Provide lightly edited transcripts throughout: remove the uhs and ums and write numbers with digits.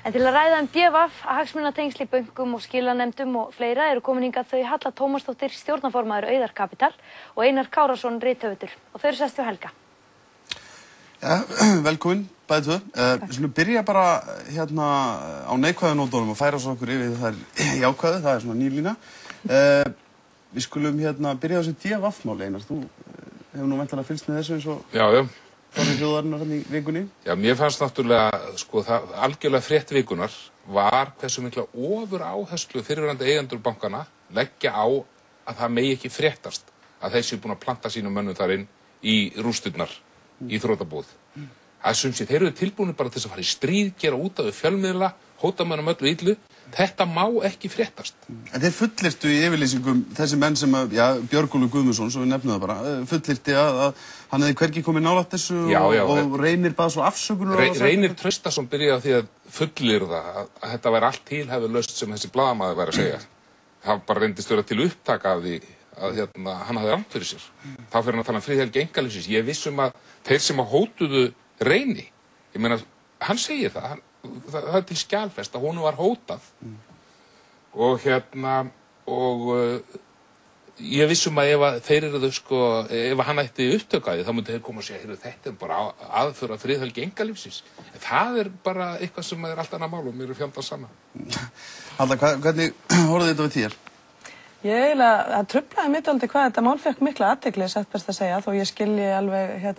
En til að ræða DVF, hagsmunatengsl í bönkum og skilanefndum og fleira eru komin hingað þau Halla Tómasdóttir, stjórnarformaður Auðar Kapital og Einar Kárason, rithöfundur. Og þau eru sest við Helga. Ja, velkomin, bæði tvö. Við skulum byrja bara hérna á neikvæðu nótunum og færa svo okkur yfir þær jákvæðu, það svona nýlína. Við skulum hérna byrja á þessu DVF-mál, Einar. Þú hefur nú væntanlega fylgst með þessu eins og... Já. Þorri hljóðarinnar hérna í vikunni? Já, mér fannst náttúrulega, sko, það algjörlega frétt vikunar var hversu mikla ofur áherslu fyrirverandi eigendur bankana leggja á að það megi ekki fréttast að þeir séu búin að planta sínum mönnum þar inn í rústurnar í þrotabúið. Það sem sé, þeir eru tilbúinir bara til þess að fara í stríð, gera út af fjölmiðla, hóta mönnum öllu illu. Þetta má ekki fréttast. En þeir fullyrtu í yfirlýsingum þessi menn sem að, Björgólfur Guðmundsson, svo við nefnum það bara, fullyrti að hann hefði hvergi komið nálægt þessu og Reynir bað svo afsökunar. Reynir Traustason byrjaði á því að fullyrða að þetta væri allt tilhæfulaust sem þessi blaðamaður væri að segja. Það bara reyndist vera til upptaka af því að hann hafði rangt fyrir sér. Þá fyrir hann að tala um friðhelgi einkalífsins. Ég viss að þeir sem hótuðu Reyni, ég meina, hann segir það er til skjalfest að honum var hótað og ég vissum að ef þeir eru sko, ef hann ætti upptökaði þá myndi þeir koma og segja, þetta bara aðföra friðhelgi einkalífsins. Það bara eitthvað sem er allt annað mál og mér fjandað sama. Halla, hvernig horfði þetta við þér? Ég eiginlega, það truflaði mig dálítið hvað þetta mál fékk mikla athygli, satt best að segja, þó ég skilji alveg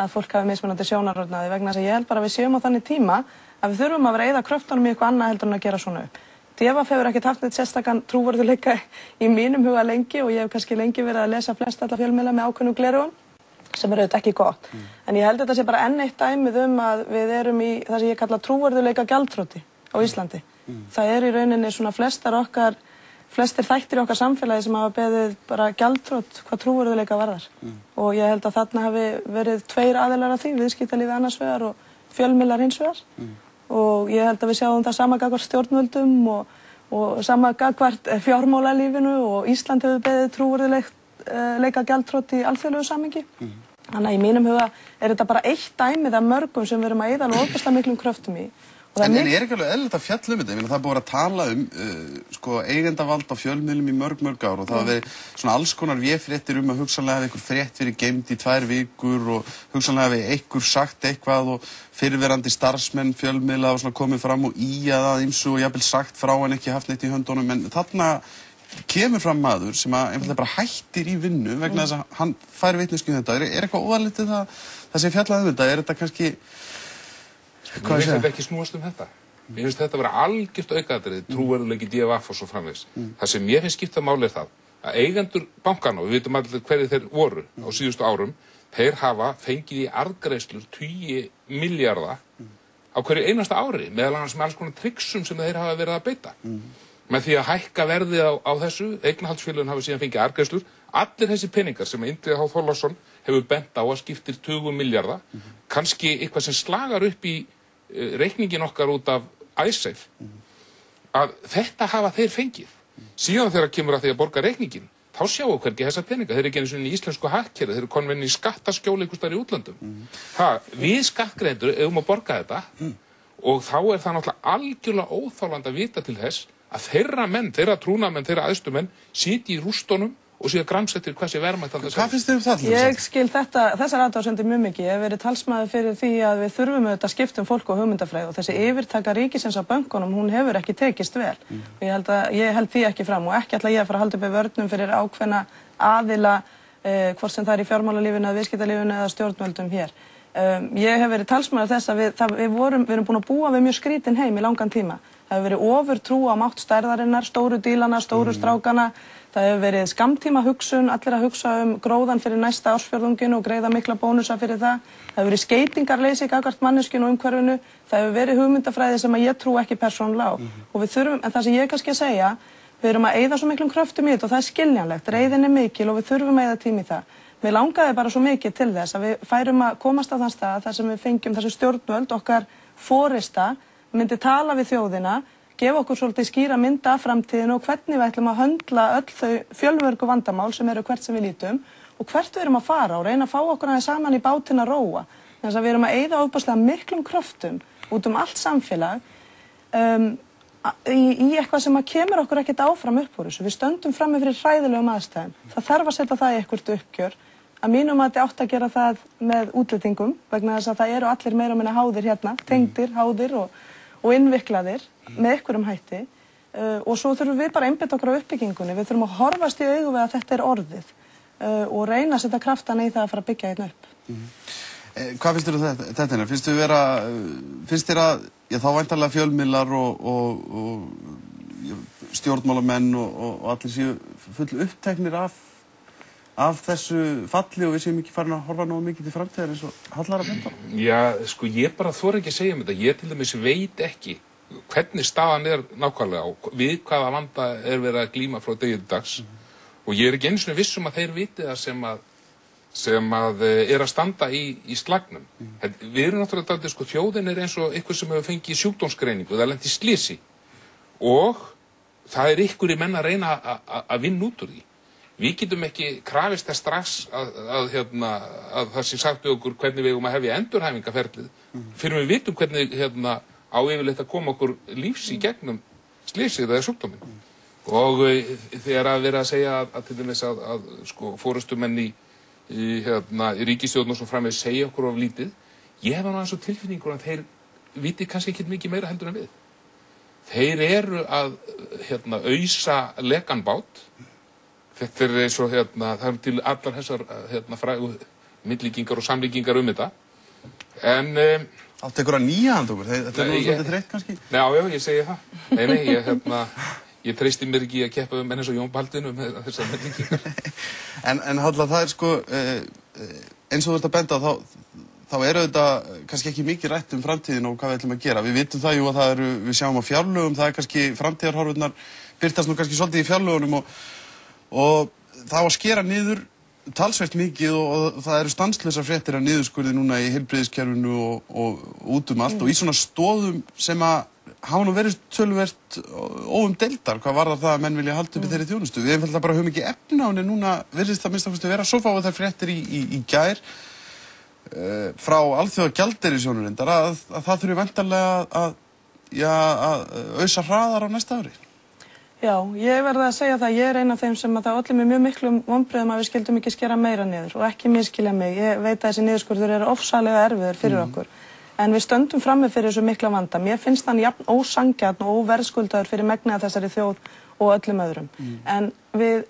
að fólk hafi mismunandi sjónarhornaði vegna þess að ég held bara að við séum á þannig tíma að við þurfum að vera að eyða kröftunum í eitthvað annað heldur en að gera svona upp. DVF hefur ekkert haft neitt sérstakann trúverðugleika í mínum huga lengi og ég hef kannski lengi verið að lesa flest alla fjölmiðla með ákveðnum gleraugum sem er auðvitað ekki gott. En ég held þetta sé bara enn eitt dæmið að við erum í það sem ég kalla trúverðugleika gjaldþroti á Íslandi. Það í rauninni svona flestir þættir í okkar samfélagi sem hafa beðið bara gjaldþrot hvað trúverðugleika varðar. Og ég held að þarna hafi verið tveir aðilar af því, viðskiptalífið annars vegar og fjölmiðlar hins vegar. Og ég held að við sjáum það sama gagnvart stjórnvöldum og sama gagnvart fjármálalífinu og Ísland hefur beðið trúverðugleika gjaldþrot í alþjóðlegu samhengi. Þannig að í mínum huga er þetta bara eitt dæmið af mörgum sem við erum að eyða ofboðslega miklum kröftum í. En er ekki alveg eðlilegt að fjalla þetta? Það er búið að tala eigendavald á fjölmiðlum í mörg ár og það hafa verið svona alls konar véfréttir að hugsanlega hafi einhver frétt verið geymd í 2 vikur og hugsanlega hafi einhver sagt eitthvað og fyrirverandi starfsmenn fjölmiðla hafa komið fram og ýjað að ýmsu og jafnvel sagt frá en ekki haft neitt í höndunum. En þarna kemur fram maður sem einfaldlega bara hættir í vinnu vegna þess að hann fær vitneskju um þetta. Er eitthvað óðalítið það sem fjallað þetta? Er þetta kannski... Mér finnst þetta ekki snúast þetta. Mér finnst þetta vera algjört aukaatriði, trúverðugleiki DVF og svo framvegis. Það sem mér finnst skipta máli er það að eigendur bankana, og við vitum allir hverjir þeir voru á síðustu árum, þeir hafa fengið í arðgreiðslur 10 milljarða á hverju einasta ári, meðal annars með alls konar triksum sem þeir hafa verið að beita. Með því að hækka verðið á þessu, eignarhaldsfélögin hafa síðan fengið arðgreiðslur, allir þessi peningar sem Indriði H. Þorláksson hefur bent á að skiptir 20 milljarða, kannski eitthvað sem slagar upp í reikningin okkar út af Icesave, að þetta hafa þeir fengið. Síðan þegar kemur að því að borga reikningin, þá sjáum við hvergi þessa peninga. Þeir eru ekki einu sinni í íslensku hagkerfi, þeir eru komin í skattaskjóli einhvers staðar í útlöndum. Við skattgreiðendur eigum að borga þetta og þá er það náttúrulega algjörlega óþolandi að vita til þess að þeirra trúnamenn, þeirra æðstumenn sitji í rústunum og séu gramsettir hvað sé verðmætt að það. Hvað finnst þér það? Ég skil þessar athugasemdir mjög mikið. Ég hef verið talsmaður fyrir því að við þurfum auðvitað að skipta fólk og hugmyndafræði og þessi yfirtaka ríkisins á bönkunum, hún hefur ekki tekist vel. Ég held því ekki fram og ekki ætla ég að fara að halda upp í vörnum fyrir ákveðna aðila, hvort sem það er í fjármálalífinu eða viðskiptalífinu eða stjórnvöldum hér. Ég hef verið talsmaður þess að við erum búin að búa við mjög skrítin heim í langan tíma. Það hefur verið ofurtrú á mátt stærðarinnar, stóru dílana, stóru strákana. Það hefur verið skammtíma hugsun, allir að hugsa gróðan fyrir næsta ársfjórðunginu og greiða mikla bónusa fyrir það. Það hefur verið skeytingarleysi gagnvart manneskjunni og umhverfinu. Það hefur verið hugmyndafræði sem ég trú ekki persónulega á. Og við þurfum, en það sem ég kannski að segja, við erum að eyða svo miklum kröftum í þetta og það er skiljanlegt. Reiðin er mikil og við þurfum að eyða tíma í það. Mér langaði bara svo mikið til þess að við færum að komast á þann stað þar sem við fengjum þessi stjórnvöld, okkar forysta, myndi tala við þjóðina, gefa okkur svolítið skýra mynda af framtíðinu og hvernig við ætlum að höndla öll þau fjölmörgu vandamál sem eru hvert sem við lítum og hvert við erum að fara og reyna að fá okkur aðeins saman í bátinn að róa. Þannig að við erum að eyða ofboðslega miklum kröftum út allt samfélag í eitthvað sem kemur okkur ekkert áfram upp úr þessu. Við stöndum frammi fyrir hræðilegum aðstæðum. Það þarf að setja það í eitthvert uppgjör. Að mínum mati átt að gera það með útlendingum vegna þess að það eru allir meira og minna háðir hérna, tengdir, háðir og innviklaðir með einhverjum hætti. Og svo þurfum við bara að einbeita okkur á uppbyggingunni. Við þurfum að horfast í augu við að þetta er orðið og reyna að setja kraftana í það að fara að byggja hérna upp. Hvað finnst þér þetta? Finnst þér að þá væntanlega fjölmiðlar og stjórnmálamenn og allir séu full uppteknir af þessu falli og við séum ekki farin að horfa nógu mikið til framtíðar eins og Hallar að benda? Já, sko, ég bara þori ekki að segja um þetta. Ég til dæmis veit ekki hvernig staðan er nákvæmlega og við hvaða vanda er verið að glíma frá degi til dags. Og ég er ekki einu sinni viss um að þeir viti það sem er að standa í slagnum. Við erum náttúrulega dálítið, sko, þjóðin er eins og ykkur sem hefur fengið sjúkdómsgreiningu, það lent í slysi og það er ykkur í menn að reyna að vinna út úr því. Við getum ekki krafist þess strax að það sé sagt við okkur hvernig við eigum að hefja endurhæfingarferlið fyrir við vitum hvernig á yfirleitt að koma okkur lífs í gegnum slysið eða sjúkdóminn. Og þegar að vera að segja að til dæmis að sko forystumenn í ríkisstjórn og svo framvegis segja okkur of lítið, ég hef aðeins svo tilfinningur að þeir viti kannski ekki mikið meira heldur en við. Þeir eru að ausa lekan bát. Þetta er eins og það er til allar þessar frægu myndlíkingar og samlíkingar þetta. En áttu einhverja nýja handa okkur? Þetta er nú svolítið þreytt kannski? Já, ég segi það. Nei, ég treysti mér ekki að keppa menn eins og Jón Baldvin með þessar myndlíkingar. En Halla, það er sko eins og þú ert að benda þá eru þetta kannski ekki mikið rætt um framtíðin og hvað við ætlum að gera. Við vitum það jú að við sjáum á fjárlögum, það er kannski framtíðarhorfurnar birtast nú kannski svolítið í fjárlögunum og það á að skera niður talsvert mikið og það eru stanslausar fréttir af niðurskurði núna í heilbrigðiskerfinu og út allt og í svona stoðum sem að hafa nú verið töluvert óumdeildar hvað varðar það að menn vilja halda upp í þeirri þjónustu. Við einfaldlega bara höfum ekki efni á henni núna virðist það minnst að vera. Svo fáum við þær fréttir í gær frá Alþjóðagjaldeyrissjóðnum reyndar að það þurfi væntanlega að ausa hraðar á næsta ári. Já, ég verði að segja það, ég er ein af þeim sem að það olli mér mjög miklum vonbrigðum að við skildum ekki skera meira niður og ekki misskilja mig. Ég veit að þessi niðurskurður eru ofsalega erfiður fyrir okkur. En við stöndum frammi fyrir þessu mikla vanda. Mér finnst hann jafn ósanngjarn og óverðskuldaður fyrir megnið af þessari þjóð og öllum öðrum. En við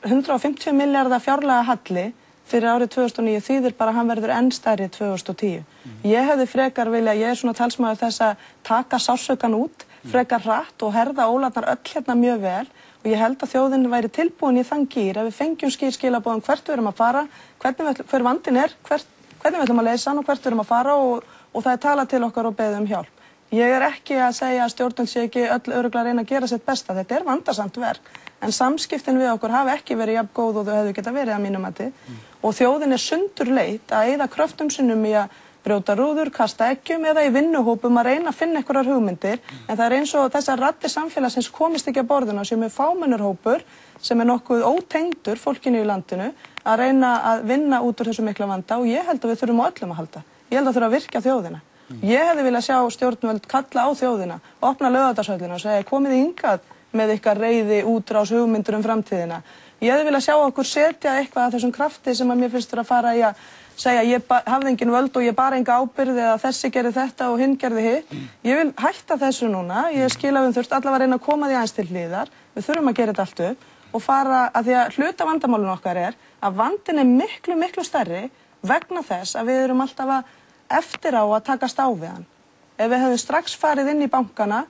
150 milljarða fjárlaga halli fyrir árið 2009 þýðir bara að hann verður enn stærri 2010. Ég hefði frekar vilja, ég er svona talsmaður þess að taka sársaukana út frekar hratt og herða ólarnar öll hérna mjög vel og ég held að þjóðin væri tilbúin í þann gír ef við fengjum skilaboðum hvert við erum að fara, hver vandinn er, hvernig við ætlum að leysa hann og hvert við erum að fara og það er talað til okkar og beðið um hjálp. Ég er ekki að segja að stjórnvöld sé ekki öll örugglega að reyna að gera sitt besta, þetta er vandasamt verk, en samskiptin við okkur hafa ekki verið jafn góð og þau hefðu geta verið að mínum mati og þjóðin er sundurleit að eyða kröftum sinnum í að brjóta rúður, kasta eggjum eða í vinnuhópum að reyna að finna einhverjar hugmyndir en það er eins og þessar raddir samfélagsins komist ekki að borðinu sem er fámennur hópur sem er nokkuð ótengdur fólkinu í landinu að reyna að vinna út úr þessu mikla vanda og ég held að við þurfum á öllum að halda. Ég held að þurfa að virka þjóðina. Ég hefði viljað sjá stjórnvöld kalla á þjóðina, opna Laugardalshöllina og segja komið hingað með ykkar reiði útrás hugmyndur framtíðina. Ég hefði viljað sjá okkur setja eitthvað af þessum krafti sem að mér finnst að fara í að segja ég hafði engin völd og ég bara enga ábyrgð eða þessi gerði þetta og hinn gerði hitt. Ég vil hætta þessu núna, ég skil að við þurft allavega að reyna að koma því aðeins til hliðar, við þurfum að gera þetta allt upp og fara að því að hluta vandamálun okkar er að vandin er miklu, miklu stærri vegna þess að við erum alltaf að eftir á að takast á við hann. Ef við hefðum strax farið inn í bankana,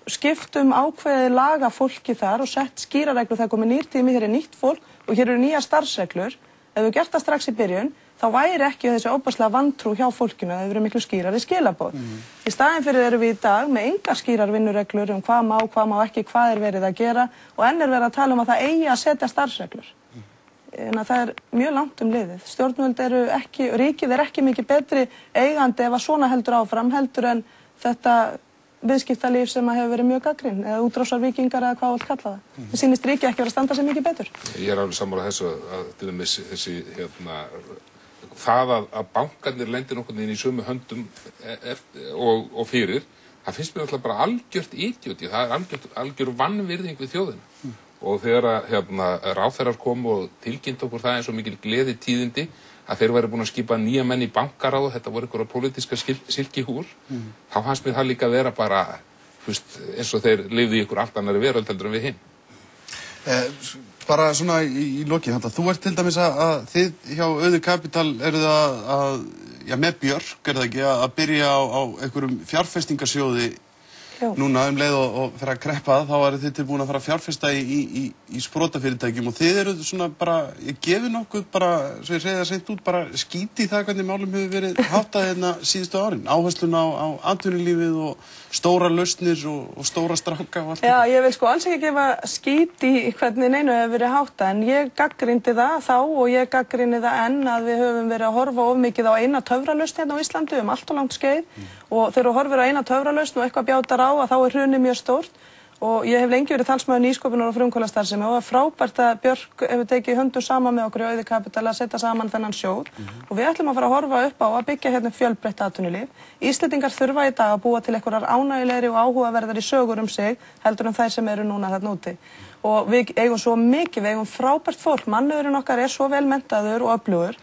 skiptum ákveðið laga fólki þar og sett skýrareglur þegar komið nýr tími, hér er nýtt fólk og hér eru nýjar starfsreglur, ef við gert það strax í byrjun, þá væri ekki þessi óbærslega vantrú hjá fólkinu að það verið miklu skýrari skilaboð. Í staðinn fyrir erum við í dag með engar skýrar vinnureglur hvað má ekki, hvað er verið að gera og enn er verið að tala um að það eigi að setja starfsreglur. En það er mjög langt liðið. Stjórnvöld eru ekki, ríkið er ekki mikið betri eigandi ef að svona heldur áfram heldur en þetta viðskiptalíf sem að hefur verið mjög gagnrýnt eða útrásarvíkingar eða hvað vill kalla það. Það sýnist ríkið ekki vera að standa sig mikið betur. Ég er alveg sammála þessu að til dæmis þessi það að bankarnir lendir nokkurn veginn í sömu höndum og fyrir það finnst mér alltaf bara algjört idioti, það algjör vanvirðing við þjóðina. Og þegar ráðherrar kom og tilkynnt okkur það eins og mikil gleði tíðindi að þeir væru búin að skipa nýja menn í bankaráð, þetta voru einhverja pólitíska silkihúr, þá fannst mér það líka vera bara, eins og þeir lifðu í einhver allt annari veröld heldur en við hinn. Bara svona í lokin, þú ert til dæmis að þið hjá Auður Kapital eruð með Björk, það ekki, að byrja á einhverjum fjárfestingarsjóði núna leið og fyrir að kreppa þá þið tilbúin að fara að fjárfesta í sprotafyrirtækjum og þið eru svona bara, ég gefi nokkuð bara, svo ég segi það seint út, bara skíti í það hvernig málum hefur verið háttað hérna síðustu árin, áherslun á atvinnulífið og stóra lausnir og stóra stráka og allt. Já, ég vil sko alls ekki gefa skíti í hvernig neinu hefur verið háttað, en ég gagnrýndi það þá og ég gagnrýni það enn að við höfum verið að horfa of mikið á eina töfralausn hérna á Íslandi allt of langt skeið og þegar þú horfir á eina töfralausn og eitthvað bjátar á að þá hrunið mjög stórt og ég hef lengi verið talsmaður nýsköpunar og frumkvöðlastarfsemi og það frábært að Björk hefur tekið höndum saman með okkur í Auður Kapital að setja saman þennan sjóð og við ætlum að fara að horfa upp á að byggja hérna fjölbreytt atvinnulíf. Íslendingar þurfa í dag að búa til einhverjar ánægjulegri og áhugaverðari sögur sig heldur en þær sem eru núna þarna úti. Og við eigum svo mikið, við eigum frábært fólk, mannauðurinn okkar svo vel menntaður og öflugur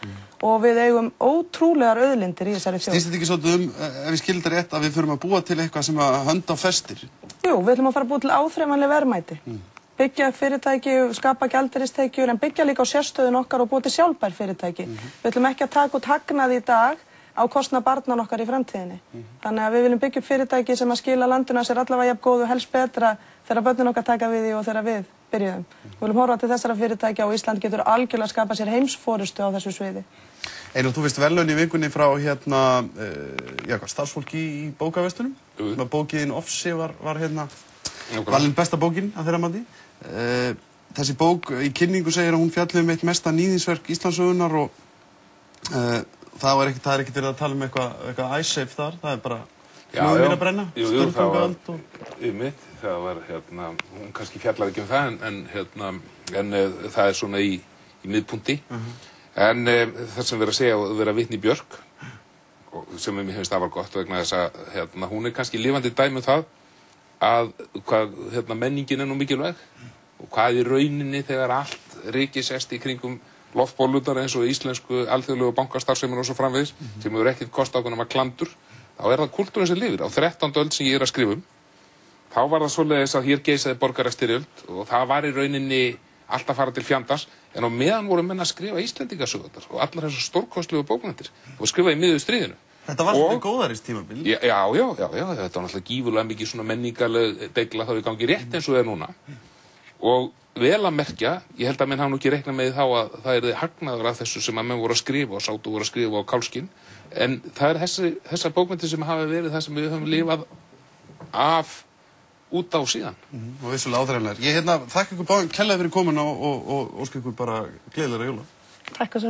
og við eigum ótrúlegar auðlindir í þessari þjóð. Snýst þetta ekki svolítið ef ég skil þetta rétt, að við förum að búa til eitthvað sem að hönd á festir? Jú, við ætlum að fara að búa til áþreifanleg verðmæti. Byggja fyrirtæki, skapa gjaldeyristekjur en byggja líka á sérstöðun okkar og búa til sjálfbær fyrirtæki. Við ætlum ekki að taka út hagnað í dag á kostnað barnan okkar í framtíðinni. Þannig að við viljum byggja upp fyrirtæki sem að skila landinu að sér allavega jafn góðu helst betra þegar börnin okkar taka við því og þegar við byrjuðum. Við viljum horfa til þessara fyrirtækja og Ísland getur algjörlega skapað sér heimsforystu á þessu sviði. Einar, þú veist verðlaun í vikunni frá starfsfólki í bókaverslunum. Bókin Ofsi var valin besta bókin að þeirra mati. Þessi bók í kynningu segir að hún fjalli eitt mesta níðinsverk Íslandssögunnar og það er ekkert verið að tala eitthvað iSafe þar, það er bara flugvél að brenna. Jú, það var það var hún kannski fjallar ekki það en það er svona í miðpunti. En það sem við að segja og vera vitni Björk sem mér finnst afar gott vegna þess að hún kannski lifandi dæmi það að hvað menningin nú mikilvæg og hvað í rauninni þegar allt ríkisest í kringum loftbólurnar eins og íslensku alþjóðlegu bankastarfsemin og svo framvegis sem hefur ekkert kostað okkur nema klandur, þá er það kultúrin sem lifir. Á 13. öld sem ég að skrifa þá var það svoleiðis að hér geisaði borgarastyrjöld og það var í rauninni allt að fara til fjandans, en á meðan voru menn að skrifa Íslendingasögurnar og allar þessar stórkostlegu bókmenntir og skrifa í miðju stríðinu. Þetta var svona góðæristímabil. Já, þetta var náttúrulega gífurlega mikið svona menningarleg deigla þá í gangi rétt eins og er núna. Og vel að merkja, ég held að menn hafa nú ekki reiknað með þá að það yrði hagnaður af þessu sem að menn voru að skrifa og sátu voru að skrifa á kálskinn, en það er þessar bókmenntir sem hafa verið það sem við höfum lifað af út á síðan. Og vissulega áþreifanlegar. Ég þakka ykkur báðum kærlega fyrir komin og óska ykkur bara gleðilegra jóla. Takk svo